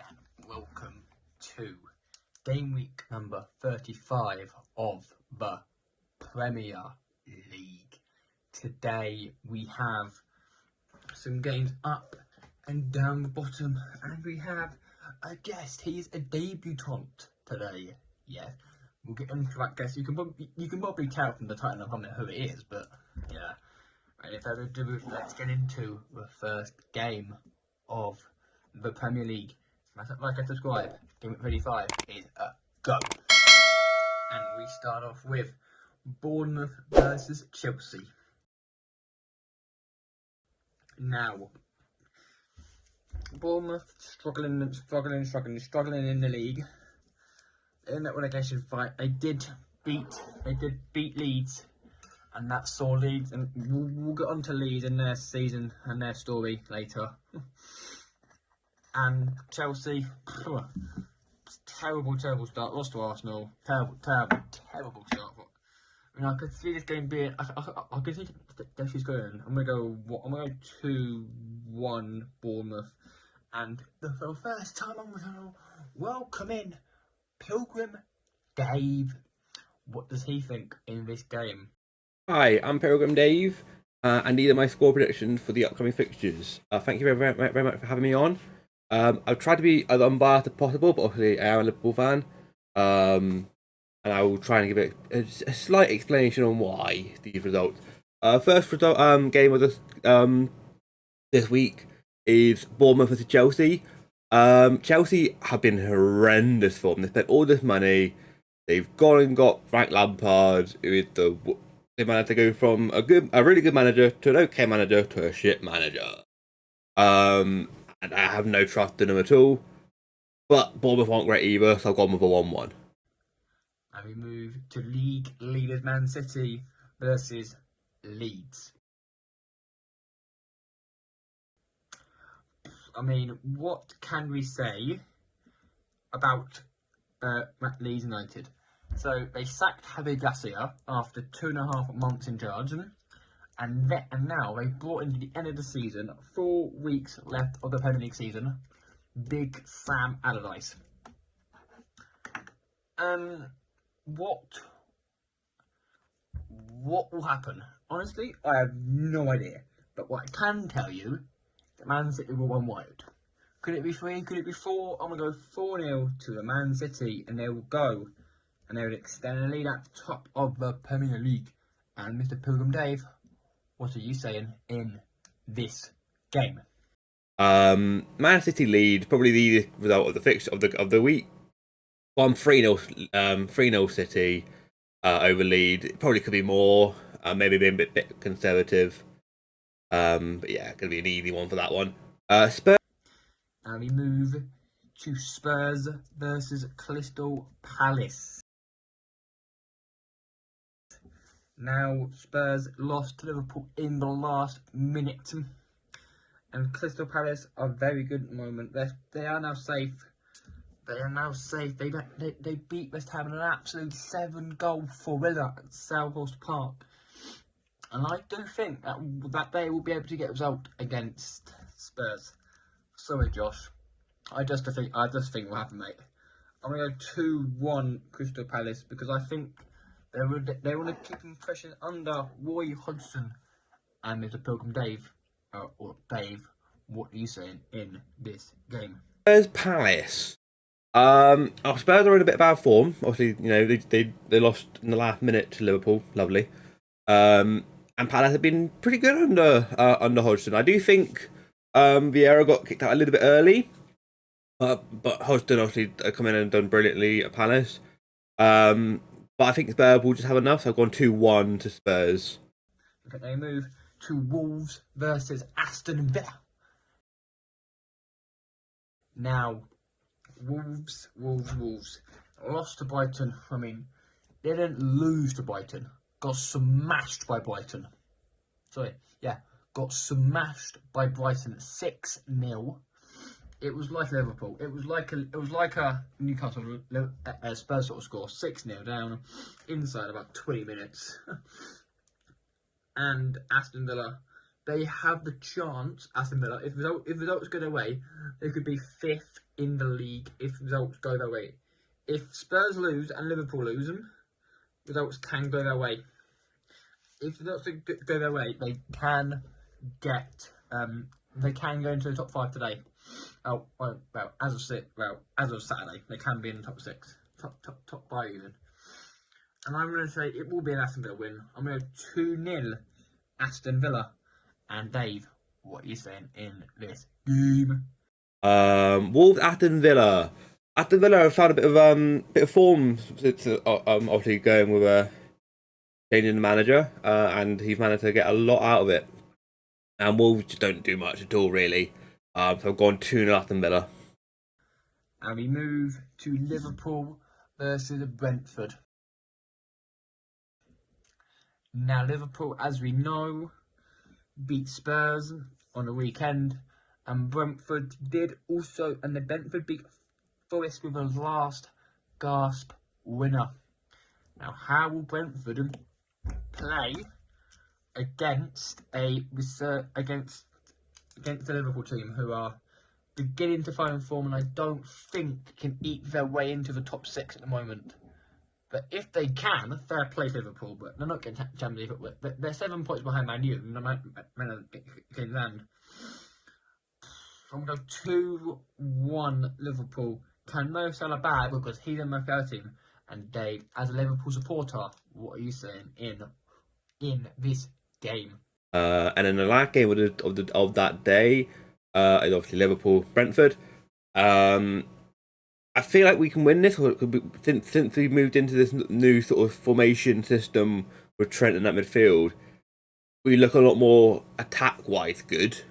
and welcome to game week number 35 of the Premier League. Today we have some games up and down the bottom, and we have a guest. He's a debutant today. Yes, we'll get into that guest. You can probably tell from the title and thumbnail who it is, but yeah. And if further ado, let's get into the first game of the Premier League. Like I described, game 35 is a go. And we start off with Bournemouth versus Chelsea. Now, Bournemouth struggling in the league. In that relegation fight, they did beat Leeds, and that saw Leeds, and we'll get on to Leeds in their season and their story later. And Chelsea, terrible start, lost to Arsenal, terrible start. I mean, I could see this game being, I could see this is going. I'm gonna go 2-1 Bournemouth, and for the first time on the channel, welcome in Pilgrim Dave. What does he think in this game? Hi, I'm Pilgrim Dave, and these are my score predictions for the upcoming fixtures. Thank you very much for having me on. I've tried to be as unbiased as possible, but obviously I am a Liverpool fan, and I will try and give it a slight explanation on why these results. First result game of this week is Bournemouth versus Chelsea. Chelsea have been horrendous for them. They spent all this money. They've gone and got Frank Lampard, who is they managed to go from a really good manager to an okay manager to a shit manager. And I have no trust in them at all. But Bournemouth aren't great either, so I've gone with a 1-1. And we move to league leaders Man City versus Leeds. I mean, what can we say about Leeds United? So they sacked Javier Garcia after 2.5 months in charge, and now they've brought into the end of the season, 4 weeks left of the Premier League season, Big Sam Allardyce. What will happen? Honestly, I have no idea. But what I can tell you, that Man City will run wild. Could it be 3? Could it be 4? I'm going to go 4-0 to the Man City, and they will go, and they will extend the lead at the top of the Premier League. And Mr. Pilgrim Dave, what are you saying in this game? Man City lead, probably the result of the fixture of the week. Well, I'm 3-0 City over Leeds. It probably could be more. Maybe being a bit conservative. But yeah, gonna be an easy one for that one. Spurs. And we move to Spurs versus Crystal Palace. Now, Spurs lost to Liverpool in the last minute, and Crystal Palace are very good at the moment. They are now safe. They beat West Ham in an absolute 7-goal thriller at Selhurst Park, and I do think that they will be able to get a result against Spurs. Sorry, Josh. I just think will happen, mate. I'm gonna go 2-1 Crystal Palace because I think they want to keep pressure under Roy Hodgson and Mr. Pilgrim Dave. Or Dave, what are you saying in this game? Spurs Palace. Spurs are in a bit of bad form. Obviously, you know they lost in the last minute to Liverpool. Lovely. And Palace have been pretty good under Hodgson. I do think Vieira got kicked out a little bit early, but Hodgson obviously come in and done brilliantly at Palace. But I think Spurs will just have enough, so I've gone 2-1 to Spurs. Okay, they move to Wolves versus Aston Villa. Now, Wolves lost to Brighton. I mean, they didn't lose to Brighton. Got smashed by Brighton. Got smashed by Brighton 6-0. It was like Liverpool. It was like a Newcastle Spurs sort of score. 6-0 down inside about 20 minutes. And Aston Villa they have the chance, Aston Villa, if results go their way, they could be 5th in the league if results go their way. If Spurs lose and Liverpool lose them, results can go their way. If results go their way, they can get they can go into the top 5 today. As of Saturday, they can be in the top 6, top 5 even. And I'm going to say it will be an Aston Villa win. I'm going to 2-0 Aston Villa. And Dave, what are you saying in this game? Wolves Aston Villa. Aston Villa have found a bit of form since obviously going with changing the manager, and he's managed to get a lot out of it. And Wolves just don't do much at all, really. So I've gone 2-0 Aston Villa. And we move to Liverpool versus Brentford. Now, Liverpool, as we know, beat Spurs on the weekend, and Brentford did also, and the Brentford beat Forest with a last gasp winner. Now, how will Brentford play against the Liverpool team, who are beginning to find form, and I don't think can eat their way into the top 6 at the moment? But if they can, fair play to Liverpool, but they're not getting Champions League. They're 7 points behind Man U, and Man can land. I'm going to go 2-1 Liverpool. Can Mo Salah bad because he's in my fair team? And Dave, as a Liverpool supporter, what are you saying in this game? And in the last game of that day, is obviously Liverpool Brentford. I feel like we can win this, or it could be, since we moved into this new sort of formation system with Trent in that midfield, we look a lot more attack-wise good.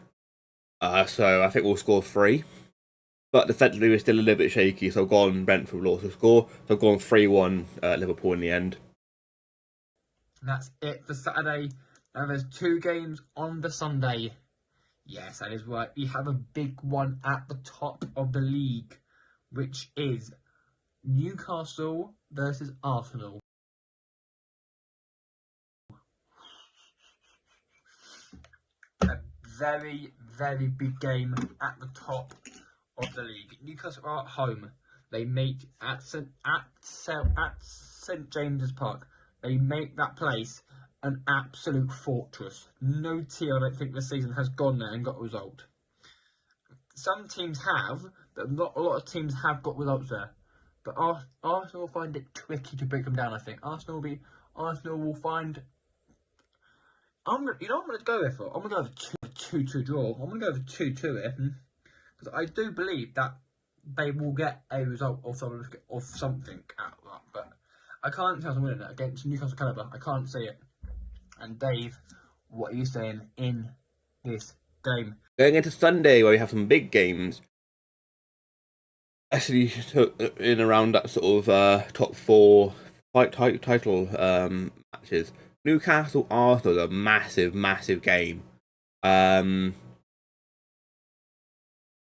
So I think we'll score 3. But defensively, we're still a little bit shaky, so I've gone Brentford will also score. So I've gone 3-1 Liverpool in the end. That's it for Saturday. Now there's 2 games on the Sunday. Yes, that is right. We have a big one at the top of the league, which is Newcastle versus Arsenal. A very, very big game at the top of the league. Newcastle are at home. They make at St James's Park. They make that place an absolute fortress. No team, I don't think, this season has gone there and got a result. Some teams have, but not a lot of teams have got results there. But Arsenal will find it tricky to break them down, I think. Arsenal will find... I'm going to go there for? I'm going to go with a 2-2 draw. I'm going to go with 2-2 here. Because I do believe that they will get a result or something out of that. But I can't see us winning it against Newcastle calibre. I can't see it. And Dave, what are you saying in this game? Going into Sunday, where we have some big games, actually in around that sort of top 4 title matches. Newcastle Arsenal is a massive game.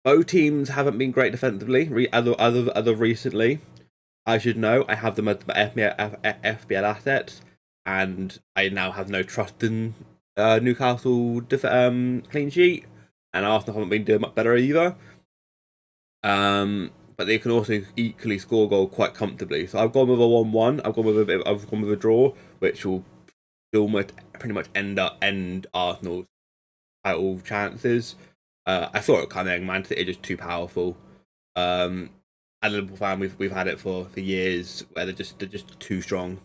Both teams haven't been great defensively as of recently. I should know. I have them as my FPL assets, and I now have no trust in Newcastle clean sheet, and Arsenal haven't been doing much better either. But they can also equally score goal quite comfortably. So I've gone with a 1-1. I've gone with a draw, which will almost pretty much end Arsenal's title chances. I saw it coming. Man City are just too powerful. As a Liverpool fan, we've had it for years where they're just too strong.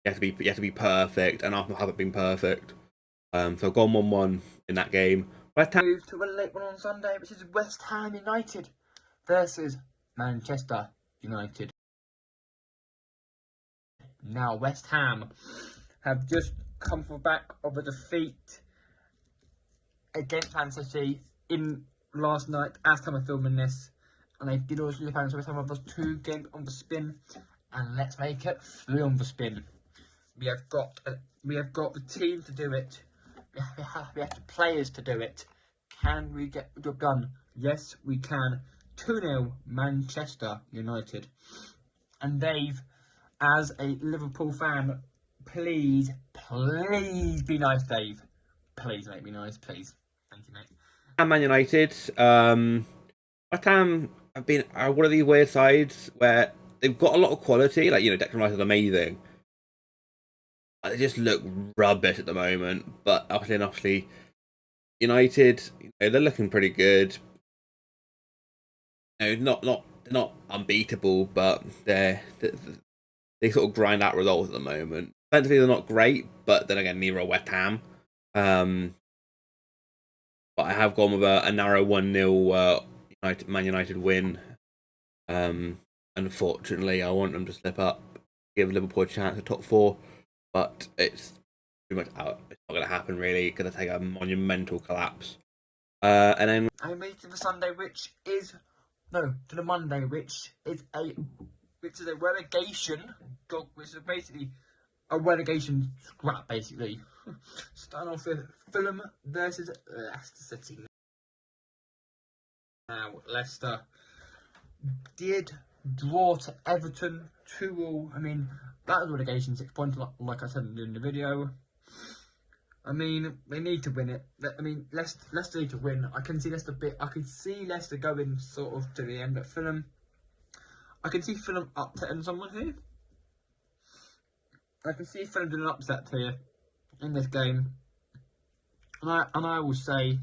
You have to be perfect, and Arsenal haven't been perfect. So I've gone 1-1 in that game. Move to a late one on Sunday, which is West Ham United versus Manchester United. Now, West Ham have just come from the back of a defeat against Man City in last night, as time of filming this, and they did also lose West Ham have 2 games on the spin, and let's make it 3 on the spin. We have got the team to do it. We have the players to do it. Can we get the job done? Yes, we can. 2-0 Manchester United. And Dave, as a Liverpool fan, please be nice, Dave. Please make me nice, please. Thank you, mate. And Man United, West Ham have been one of these weird sides where they've got a lot of quality. Like, Declan Rice is amazing. They just look rubbish at the moment. But obviously, United, they're looking pretty good. Not unbeatable, but they sort of grind out results at the moment. Defensively, they're not great, but then again, neither are West Ham. But I have gone with a narrow 1-0 Man United win. Unfortunately, I want them to slip up, give Liverpool a chance at top 4, but it's pretty much out. It's not going to happen, really. It's going to take a monumental collapse. And then I made to the Sunday, to the Monday, which is a relegation, which is basically a relegation scrap, basically. Starting off with Fulham versus Leicester City. Now, Leicester did draw to Everton 2-2. I mean, that was relegation 6 points, like I said in the video. I mean, they need to win it. I mean, Leicester need to win. I can see Leicester going sort of to the end, but Fulham, I can see Fulham upsetting someone here. I can see Fulham doing an upset here in this game, and I will say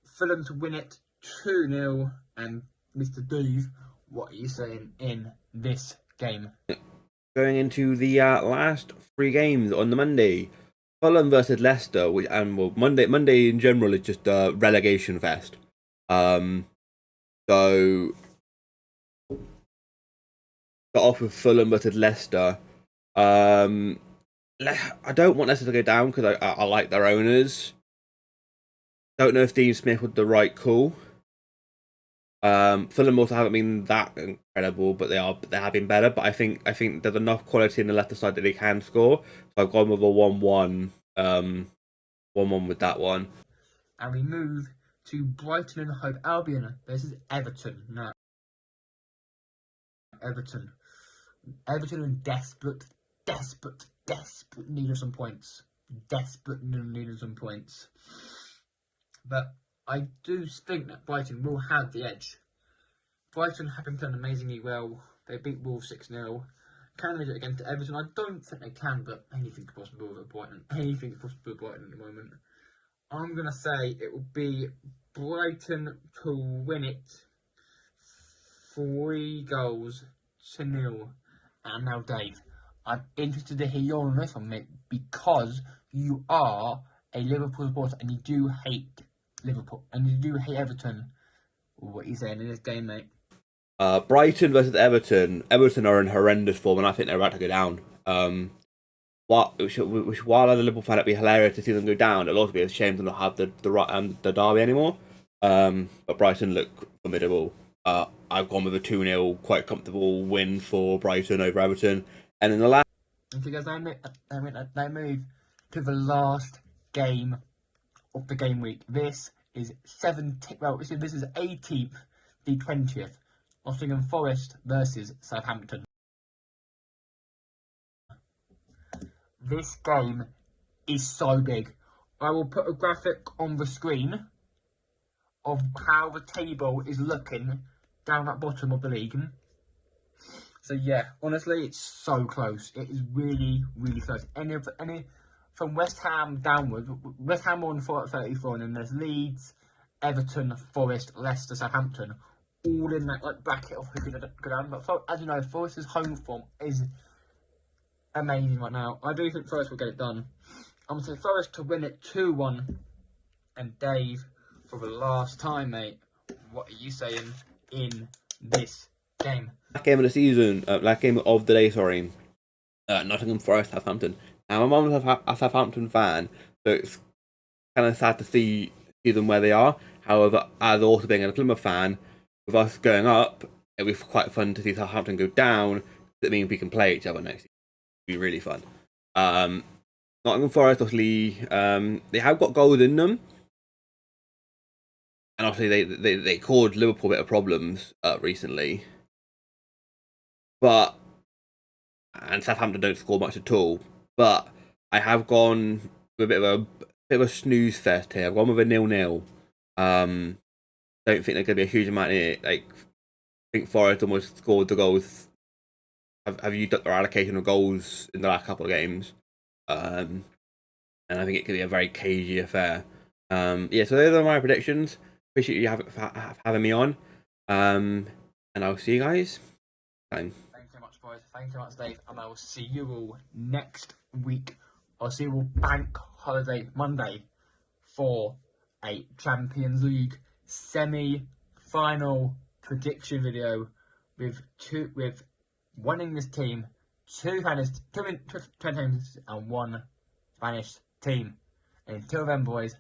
Fulham to win it 2-0. And Mr. Dave, what are you saying in this game? Going into the last 3 games on the Monday. Fulham versus Leicester, Monday in general is just a relegation fest. So start off with Fulham versus Leicester. I don't want Leicester to go down because I like their owners. Don't know if Dean Smith was the right call. Fulham also haven't been that incredible, but they have been better. But I think there's enough quality in the Leicester side that they can score. So I've gone with a 1-1, 1-1 with that one. And we move to Brighton and Hove Albion versus Everton. Now, Everton in desperate need of some points. Desperate need of some points. But I do think that Brighton will have the edge. Brighton have been playing amazingly well. They beat Wolves 6-0. Can they do it against Everton? I don't think they can, but anything's possible with Brighton. Anything's possible with Brighton at the moment. I'm going to say it will be Brighton to win it 3-0. And now, Dave, I'm interested to hear your on this one, mate, because you are a Liverpool supporter and you do hate Liverpool and you do hate Everton. What are you saying in this game, mate? Brighton versus Everton. Everton are in horrendous form, and I think they're about to go down. While as a Liverpool fan, it'd be hilarious to see them go down. It'll also be a shame to not have the derby anymore. But Brighton look formidable. I've gone with a 2-0, quite comfortable win for Brighton over Everton. And in the last, and so guys, I move to the last game of the game week. This is 17th. Well, this is 18th, the 20th. Nottingham Forest versus Southampton. This game is so big. I will put a graphic on the screen of how the table is looking down at bottom of the league. So yeah, honestly, it's so close. It is really, really close. Any from West Ham downwards, West Ham on 34, and then there's Leeds, Everton, Forest, Leicester, Southampton, all in that bracket of who could go down. But as you know, Forest's home form is amazing right now. I do think Forest will get it done. I'm going to say Forest to win it 2-1. And Dave, for the last time, mate, what are you saying in this game? Last game of the season, last game of the day, sorry. Nottingham Forest, Southampton. Now, my mum's a Southampton fan, so it's kind of sad to see them where they are. However, as also being a Plymouth fan, with us going up, it'll be quite fun to see Southampton go down. That means we can play each other next year. It'll be really fun. Nottingham Forest, obviously, they have got goals in them. And obviously, they caused Liverpool a bit of problems recently. And Southampton don't score much at all. But I have gone with a bit of bit of a snooze fest here. I've gone with a 0-0. Don't think there's gonna be a huge amount in it. Like, I think Forest almost scored the goals. Have you done their allocation of goals in the last couple of games? And I think it could be a very cagey affair. Yeah, so those are my predictions. Appreciate you having me on. And I'll see you guys next time. Thanks so much, boys. Thanks so much, Dave. And I will see you all next week. I'll see you all bank holiday Monday for a Champions League semi-final prediction video with one English team, two teams, and one Spanish team. And until then, boys,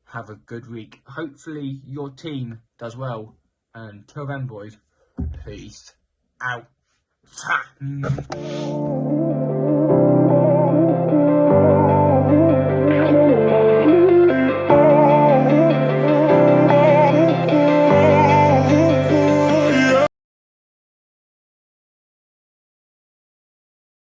have a good week. Hopefully your team does well. And until then, boys, peace out.